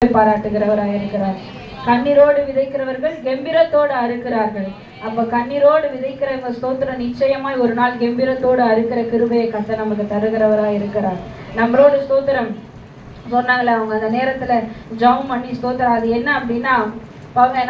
பாராட்டுகிறவராய் இருக்கிறார். கண்ணீரோடு விதைக்கிறவர்கள் கம்பீரத்தோடு அறுக்கிறார்கள். அப்ப கண்ணீரோடு விதைக்கிறவங்க ஸ்தோத்திரம் நிச்சயமாய் ஒரு நாள் கம்பீரத்தோடு அறுக்கிற கிருபையை கர்த்தர் நமக்கு தருகிறவராய் இருக்கிறார். நம்மளோட ஸ்தோத்திரம் சொன்னாங்களே, அவங்க அந்த நேரத்துல ஜெபம் பண்ணி ஸ்தோத்திரம் அது என்ன அப்படின்னா,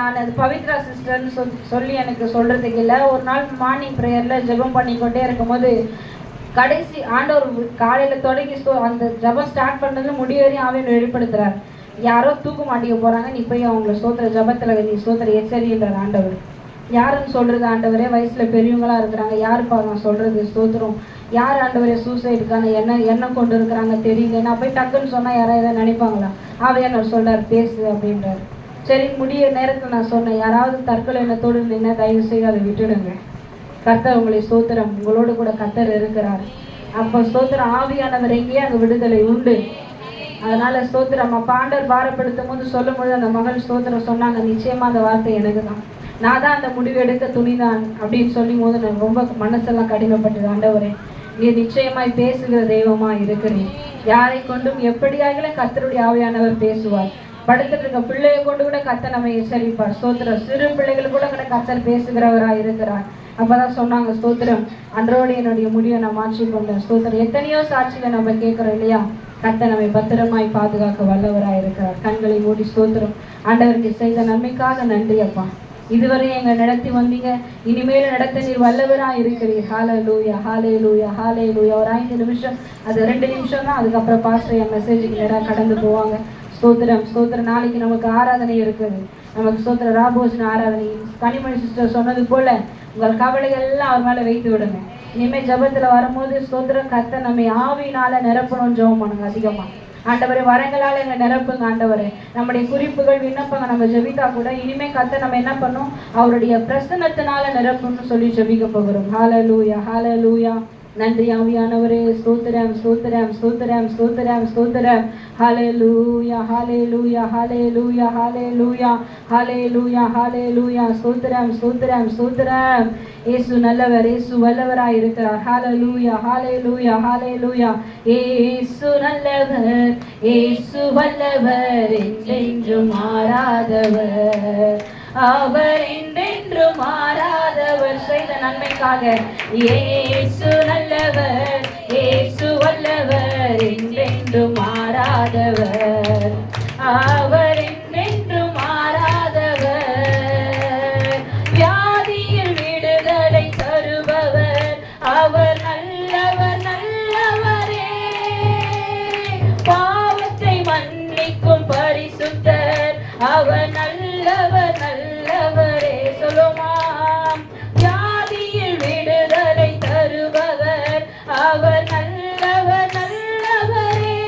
நான் அது பவித்ரா சிஸ்டர்னு சொல்லி எனக்கு சொல்றதுக்கு இல்லை. ஒரு நாள் மார்னிங் ப்ரேயர்ல ஜெபம் பண்ணிக்கொண்டே இருக்கும்போது கடைசி ஆண்டவர் காலையில தொடங்கி அந்த ஜெபம் ஸ்டார்ட் பண்ணதுல முடிவரையும் ஆவியை வெளிப்படுத்துறார். யாரோ தூக்க மாட்டிக்க போறாங்க, நீ போய் அவங்கள ஸ்தோத்திர ஜபத்துல நீ ஸ்தோத்திர எச்சரின்றார் ஆண்டவர். யாருன்னு சொல்றது ஆண்டவரே? வயசுல பெரியவங்களா இருக்கிறாங்க, யாருப்பா நான் சொல்றது ஸ்தோத்திரம்? யார் ஆண்டவரே சூசைடுக்கான எண்ணம் கொண்டு இருக்கிறாங்க தெரியல. நான் போய் டக்குன்னு சொன்னா யாராவது நினைப்பாங்களா? ஆவியானவர் சொல்றாரு பேசு அப்படின்றாரு. சரி, முடிய நேரத்துல நான் சொன்னேன், யாராவது தற்கொலை எண்ணத்தோடு நின்று தயவு செய்து அதை விட்டுடுங்க. கர்த்தர் உங்களை ஸ்தோத்திரம், உங்களோடு கூட கர்த்தர் இருக்கிறார். அப்போ ஸ்தோத்திரம் ஆவியானவர் எங்கேயே அங்கே விடுதலை உண்டு. அதனால ஸ்தோத்திரம் அப்ப ஆண்டவர் பாரப்படுத்தும் போது சொல்லும் போது அந்த மகள் ஸ்தோத்திரம் சொன்னாங்க, நிச்சயமா அந்த வார்த்தை எனக்கு தான், நான் தான் அந்த முடிவு எடுக்க துணிதான் அப்படின்னு சொல்லும் போது நான் ரொம்ப மனசெல்லாம் கடினப்பட்டது. ஆண்டவரே, நீ நிச்சயமாய் பேசுகிற தெய்வமா இருக்கிறேன். யாரை கொண்டும் எப்படியாக கர்த்தருடைய ஆவியானவர் பேசுவார். படுத்துட்டு இருக்க பிள்ளையை கொண்டு கூட கர்த்தர் நம்ம எச்சரிப்பார். ஸ்தோத்திரம் சிறு பிள்ளைகள் கூட கர்த்தர் பேசுகிறவரா இருக்கிறார். அப்பதான் சொன்னாங்க ஸ்தோத்திரம் அன்றோடு என்னுடைய முடிவை நான் மாற்றிக்கொண்டேன். ஸ்தோத்திரம் எத்தனையோ சாட்சியில நம்ம கேட்கிறோம் இல்லையா? கர்த்தர் நம்மை பத்திரமாய் பாதுகாக்க வல்லவராய் இருக்கிறார். கண்களை மூடி ஸ்தோத்திரம் ஆண்டவருக்கு செய்த நன்மைக்காக நன்றி அப்பா. இதுவரை எங்க நடத்தி வந்தீங்க, இனிமேல் நடத்த நீர் வல்லவரா இருக்கிறீர். ஹல்லேலூயா, ஹல்லேலூயா, ஹல்லேலூயா. ஒரு 5 நிமிஷம், அது 2 நிமிஷம் தான். அதுக்கப்புறம் பாஸ்டர் என் மெசேஜுக்கு நேராக கடந்து போவாங்க. ஸ்தோத்திரம் ஸ்தோத்திரம். நாளைக்கு நமக்கு ஆராதனை இருக்குது. நமக்கு ஸ்தோத்திர ராபோஜன ஆராதனை. கனிமணி சிஸ்டர் சொன்னது போல உங்கள் கவலைகள் எல்லாம் அவர் மேல வைத்து விடுங்க. இனிமே ஜபத்துல வரும்போது ஸ்தோத்திரம் கர்த்தர் நம்மை ஆவியினால நிரப்பணும். ஜெபம் பண்ணுங்க அதிகமா. ஆண்டவரே, வரங்களால எங்க நிரப்புங்க. ஆண்டவரே, நம்முடைய குறிப்புகள் விண்ணப்பங்க நம்ம ஜெபித்தா கூட இனிமே கர்த்தர் நம்ம என்ன பண்ணும், அவருடைய பிரசன்னத்தினால நிரப்பும்னு சொல்லி ஜெபிக்க போகிறோம். ஹல்லேலூயா, ஹல்லேலூயா. நன்றி ஆவியானவரே. ஸ்தோத்திரம் ஸ்தோத்திரம் ஸ்தோத்திரம் ஸ்தோத்திரம் ஸ்தோத்திரம். ஹல்லேலூயா, ஹல்லேலூயா, ஹல்லேலூயா, ஹல்லேலூயா, ஹல்லேலூயா, ஹல்லேலூயா. ஸ்தோத்திரம் ஸ்தோத்திரம் ஸ்தோத்திரம். இயேசு நல்லவர், இயேசு வல்லவராய் இருக்கிறார். ஹல்லேலூயா, ஹல்லேலூயா, ஹல்லேலூயா. இயேசு நல்லவர், இயேசு வல்லவர், என்றென்றும் மாறாதவர், அவர் என்றென்றும் மாறாதவர். செய்த நன்மைக்காக இயேசு நல்லவர், இயேசு வல்லவர், என்றென்றும் மாறாதவர், அவர் என்றென்றும் மாறாதவர். வியாதியில் விடுதலை தருபவர், அவர் நல்லவர், நல்லவரே. பாவத்தை மன்னிக்கும் பரிசுத்தர், அவர் நல்லவர், நல்லவரே. சொல்லுமா, வியாதியில் விடுதலை தருபவர், அவர் நல்லவர், நல்லவரே.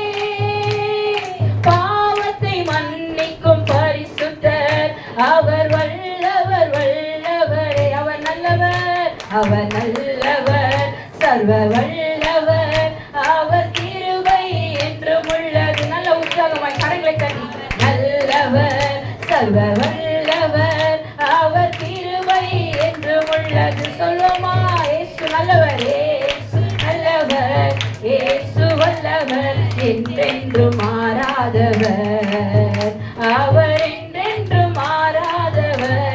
பாவத்தை மன்னிக்கும் பரிசுத்தர், அவர் வல்லவர், வல்லவரே. அவர் நல்லவர், அவர் நல்லவர், சர்வ வல்லவர், அவர் கிருபை என்றும் உள்ளது. நல்ல உற்சாகமாய் கரங்களை தட்டி, நல்லவர், சர்வ வல்லவர், அவர் கிருபை என்றும் உள்ளது. சொல்லுமா, இயேசு நல்லவர், இயேசு நல்லவர், இயேசு வல்லவர், என்றென்றும் மாறாதவர், அவர் என்றென்றும் மாறாதவர்.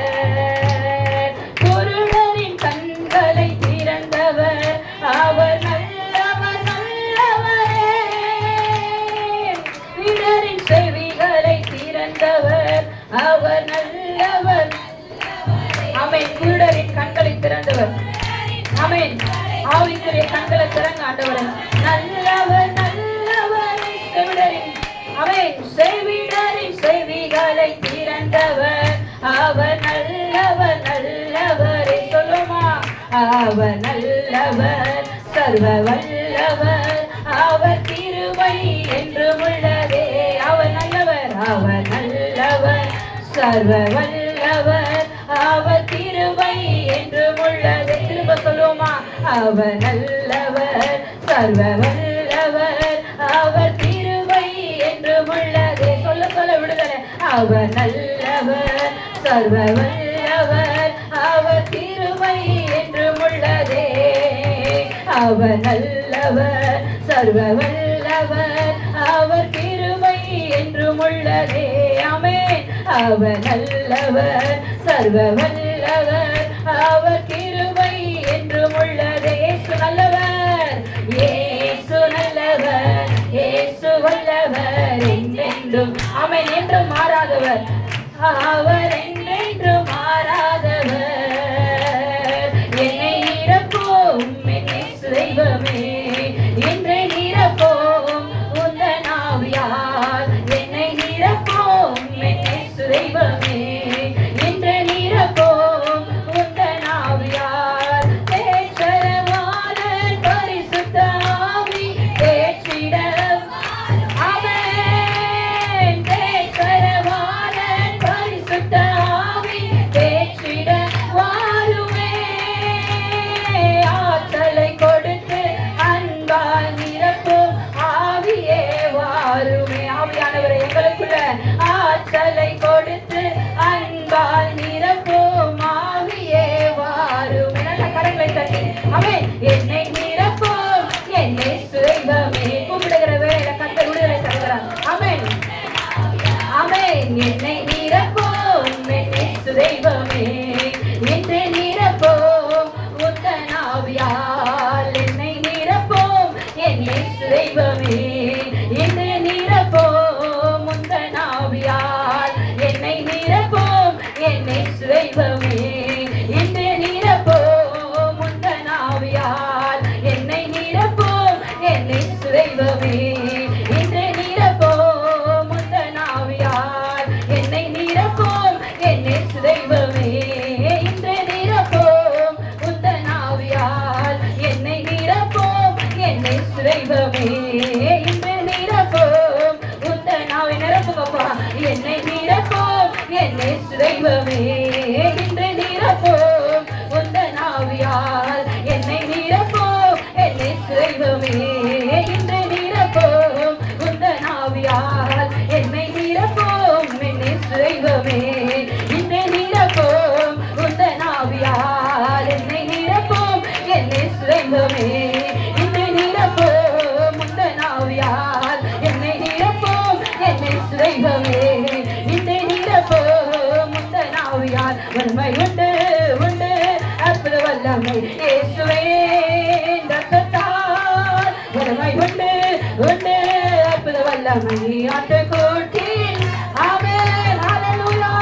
குருடரின் கண்களை திறந்தவர், அவர் நல்லவர், நல்லவரே. விடரின் செவிகளை திறந்தவர், அவர் நல்லவர். ஆமென். குருடரின் கண்களை திறந்தவர். ஆமென். ஆவிக்குரிய கண்களை திறங்க ஆண்டவரே. நல்லவர், நல்லவர். செவிடரின் ஆமென், செவிடரின் செவிகளை திறந்தவர், அவர் நல்லவர், நல்லவரே. சொல்லுமா, அவர் நல்லவர், சர்வ வல்லவர், அவர் கிருபை என்றும் உள்ளதே. அவர் நல்லவர், அவர் நல்லவர், சர்வ வல்லவர், அவர் கிருபை என்றும் உள்ளதே. திரும்ப சொல்லுமா, அவர் நல்லவர், சர்வ வல்லவர், அவர் கிருபை என்றும் உள்ளதே. சொல்ல சொல்ல விடுதலை. அவர் நல்லவர், சர்வ வல்லவர், அவர் கிருபை என்றும் உள்ளதே. அவர் நல்லவர், சர்வ வல்லவர், அவர் கிருபை என்றும் உள்ளதே. ஆமென். அவர் நல்லவர், சர்வ வல்லவர், அவர் கிருபை என்றும் உள்ளதே. இயேசு நல்லவர், இயேசு நல்லவர், இயேசு வல்லவர், என்றென்றும் ஆமென். என்றும் மாறாதவர், அவர் என்றென்றும் மாறாதவர். என்னை நிரப்பும் என் இயேசு தெய்வமே, இன்றை நிரப்பும் உந்தன் ஆவியால். என்னை நிரப்பும் என் இயேசு தெய்வமே, இன்றை நிரப்பும் உந்தன் ஆவியால். தேற்றரவான பரிசுத்த ஆவி தேற்றிட. ஆமென். தேற்றரவான பரிசுத்த ஆவி தேற்றிட வாருமே. ஆற்றலை கொடுத்து அன்பால் நிரப்பும் ஆவியே வாருமே. ஆவியானவரை எங்களுக்குள்ள ஆற்றலை கொடுத்து அன்பால் நிரப்பும் ஆவியே வாருமே. நல்ல கரங்களை தட்டி ஆமென். என்னை நிரப்பும் என்னை சுவைபமே. கூப்பிடுகிற வேளையில கர்த்தர் விடுதலை தருகிறார். ஆமென். ஆமென். என்னை நிரப்பும் என்னை சுவைபமே, என்னை நிரப்பும் உந்தன் ஆவியால். என்னை நிரப்பும் என்னை சுவைபமே, என்னை நிரப்பும் உந்தன் ஆவியால். என்னை நிரப்பும் என்னை சுவைபமே, என்னை நிரப்பும் உந்தன் ஆவியால். என்னை நிரப்பும் என்னை சுவைபமே, என்னை நிரப்பும் உந்தன் ஆவியால். என்னை நிரப்பும் என்னை சுவைபமே, என்னை நிரப்பும் உந்தன் ஆவியால். என்னை நிரப்பும் என்னை சுவைபமே, என்னை நிரப்பும் உந்தன் ஆவி. நிரப்புங்கப்பா. என்னை நிரப்பும் என்னை சுவைபமே, என்னை நிரப்பும் உந்தன் ஆவியால். என்னை நிரப்பும் என்னை சுவைபமே, என்னை நிரப்பும் உந்தன் ஆவியால். என்னை நிரப்பும் என்னை சுவைபமே, என்னை நிரப்பும் உந்தன் ஆவியால். என்னை நிரப்பும் என்னை சுவைபமே, என்னை நிரப்பும் உந்தன் ஆவியால். என்னை நிரப்பும் என்னை சுவைபமே, என்னை நிரப்பும் உந்தன் ஆவியால். வல்லமை உண்டு உண்டு அற்புத வல்லமை இயேசுவே ரத்தத்தால். வல்லமை உண்டு உண்டு அற்புத வல்லமை ஆட்டுக்குட்டின். ஆமென். ஹல்லேலூயா.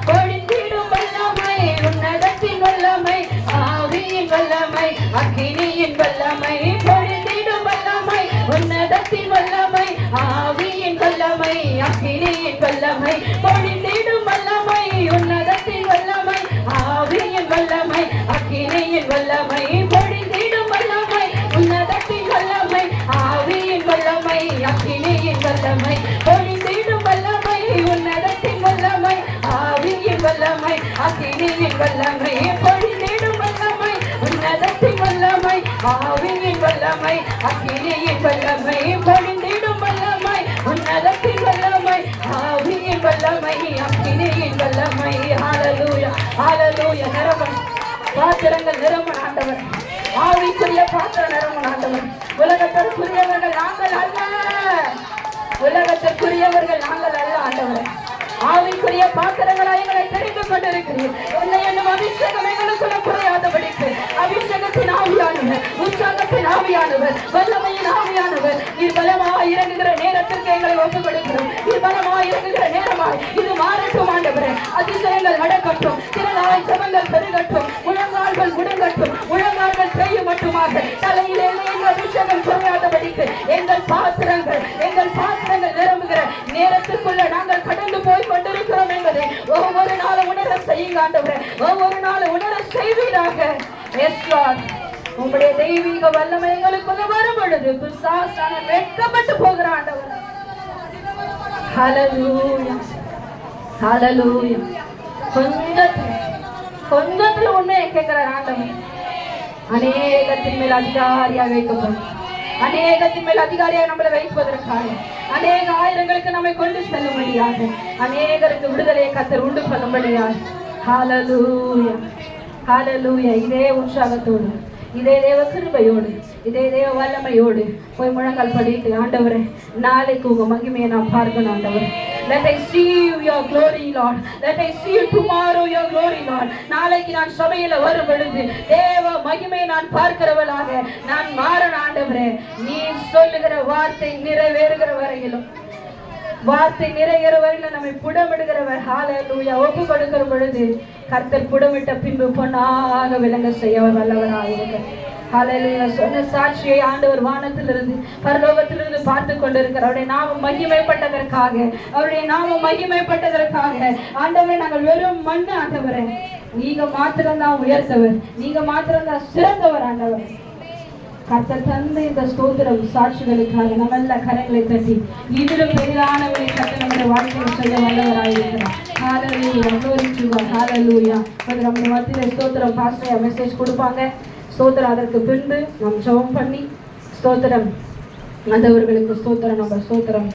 பொழிந்திடும் வல்லமை, உன்னதத்தின் வல்லமை, ஆவியின் வல்லமை, அக்கினியின் வல்லமை. பொழிந்திடும் வல்லமை, உன்னதத்தின் வல்லமை, ஆவியின் வல்லமை, அக்கினியின் வல்லமை. பொழிந்திடும் வல்லமை, உன்னதத்தின் வல்லமை, ஆவியின் வல்லமை, அக்கினியின் வல்லமை. பொழிந்திடும் வல்லமை, உன்னதத்தின் வல்லமை, ஆவியின் வல்லமை, அக்கினியின் வல்லமை. பொழிந்திடும் வல்லமை, உன்னதத்தின் வல்லமை, ஆவியின் வல்லமை, அக்கினியின் வல்லமை. பொழிந்திடும் வல்லமை, உன்னதத்தின் வல்லமை, ஆவியின் வல்லமை, அக்கினியின் வல்லமை. பொழிந்திடும் வல்லமை, உன்னதத்தின் வல்லமை, ஆவியின் வல்லமை, அக்கினியின் வல்லமை. ஹல்லேலூயா. ஹல்லேலூயா. நிரம்பன் பாத்திரங்கள் நிரம்பன் ஆண்டவர். ஆவிக்குரிய பாத்திரம் நிரம்பன் ஆண்டவர். உலகத்திற்குரியவர்கள் நாங்கள் அல்ல, உலகத்திற்குரியவர்கள் நாங்கள் அல்ல ஆண்டவர். ஆவிக்குரிய பாத்திரங்களாய் எங்களை தெரிந்து கொண்டிருக்கிறீர். என்னை என்னும் அபிஷேகம் எங்களுக்குள்ள குறையாதபடிக்கு அபிஷேகத்தின் ஆவியானவர், உற்சாகத்தின் ஆவியானவர், வல்லமையின் ஆவியானவர் நீர் பலமாய் இறங்குகிற நேரத்திற்கு எங்களை ஒப்புக் கொடுக்கிறோம். நீர் பலமாய் இறங்குகிற நேரமாய் இது மாறட்டும் ஆண்டவரே. அதிசயங்கள் நடக்கட்டும், திரளாய் ஜெபங்கள் பெருகட்டும், முழங்கால்கள் முடங்கட்டும், முழங்கால்கள் செய்யும் மட்டுமாக தலையிலே எங்கள் அபிஷேகம் குறையாதபடிக்கு எங்கள் பாத்திரங்கள் நிரம்புகிற நேரத்திற்குள்ள நாங்கள் கடந்து போய் கொண்டிருக்கிறோம் என்பதை ஒவ்வொரு நாளும் உணர செய்யுங்க ஆண்டவரே. ஒவ்வொரு நாளும் உணர செய்வீராக. Yes Lord. உங்களுடைய தெய்வீக வல்லமை எங்களுக்குள்ள வரும் பொழுது பிசாசான வெட்கப்பட்டு போகிற ஆண்டவரே. ஹல்லேலூயா. ஹல்லேலூயா. கொஞ்சத்துல உண்மையை கேட்கிற ஆண்டவரே. அநேகத்தின் மேல் அதிகாரியாக வைக்கப்படும், அநேகத்தின் மேல் அதிகாரியாக நம்மளை வைப்பதற்காக, அநேக ஆயிரங்களுக்கு நம்மை கொண்டு செல்லும்படியாக, அநேகருக்கு விடுதலையை கர்த்தர் உண்டு பண்ணும்படியாக. ஹல்லேலூயா. ஹல்லேலூயா. இதே உற்சாகத்தோடு, இதே தேவ கிருபையோடு இதே தேவ வல்லமையோடு போய் முழங்கால் படிட்டு, ஆண்டவரே நாளைக்கு உங்க மகிமையை நான் பார்க்கணும் ஆண்டவரே. Let I see your glory, Lord. Let I see tomorrow your glory, Lord. நாளைக்கு நான் சபையில வரும் பொழுது தேவ மகிமை நான் பார்க்கிறவளாக நான் மாறணும் ஆண்டவரே. நீ சொல்லுகிற வார்த்தை நிறைவேறுகிற வரையிலும், வார்த்தை நிறைகிற வரையிலும் நம்மை புடமிடுகிறவர். ஹalleluya. ஒப்பு கொடுக்கிற பொழுது கர்த்தர் புடமிட்ட பின்பு பொன்னாக விளங்க செய்ய வல்லவராக இருக்கிறார். ஹalleluya. சொன்ன சாட்சியை ஆண்டவர் வானத்திலிருந்து பரலோகத்திலிருந்து பார்த்து கொண்டிருக்கிறார். அவருடைய நாமம் மகிமைப்பட்டதற்காக, அவருடைய நாமம் மகிமைப்பட்டதற்காக ஆண்டவரே நாங்கள் வெறும் மண்ணு ஆண்டவரே. நீங்க மாத்திரம்தான் உயர்த்தவர், நீங்க மாத்திரம்தான் சிறந்தவர் ஆண்டவர். கர்த்தர் தந்த இந்த ஸ்தோத்திரம் சாட்சிகளுக்காக நம்ம எல்லா கரங்களை தட்டி இதிலும் பெரிதானவரை கர்த்தர் நம்முடைய வாழ்க்கையை செய்ய வல்லவராயிருக்கிறார். ஹalleluya. glory to God. ஹalleluya. நம்முடைய மத்தியில ஸ்தோத்திரம் பாஸ்டர் மெசேஜ் கொடுப்பாங்க. ஸ்தோத்திரம் அதற்கு பின்பு நாம் ஜெபம் பண்ணி ஸ்தோத்திரம் ஆண்டவர்களுக்கு ஸ்தோத்திரம் நம்ம ஸ்தோத்திரம்